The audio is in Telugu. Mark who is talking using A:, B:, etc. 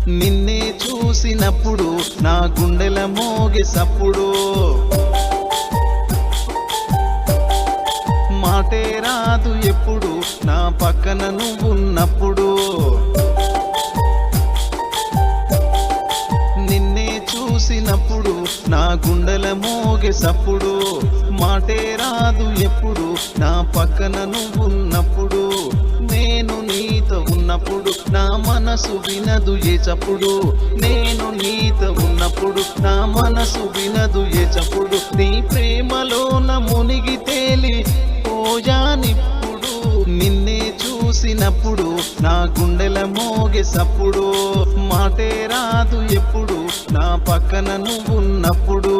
A: నిన్నే చూసినప్పుడు నా గుండెల మోగే సప్పుడు, మాటే రాదు ఎప్పుడు నా పక్కన నువ్వున్నప్పుడు. నిన్నే చూసినప్పుడు నా గుండెల మోగే సప్పుడు, మాటే రాదు ఎప్పుడు నా పక్కన నువ్వున్నప్పుడు. నేను నీతో ఉన్నప్పుడు నా మనసు వినదు ఏ చప్పుడు, నేను నీతో ఉన్నప్పుడు నా మనసు వినదు ఏ చప్పుడు. నీ ప్రేమలోన మునిగి తేలి పోయానిప్పుడు, నిన్నే చూసినప్పుడు నా గుండెల మోగే సప్పుడు, మాటే రాదు ఎప్పుడు నా పక్కన నువ్వున్నప్పుడు.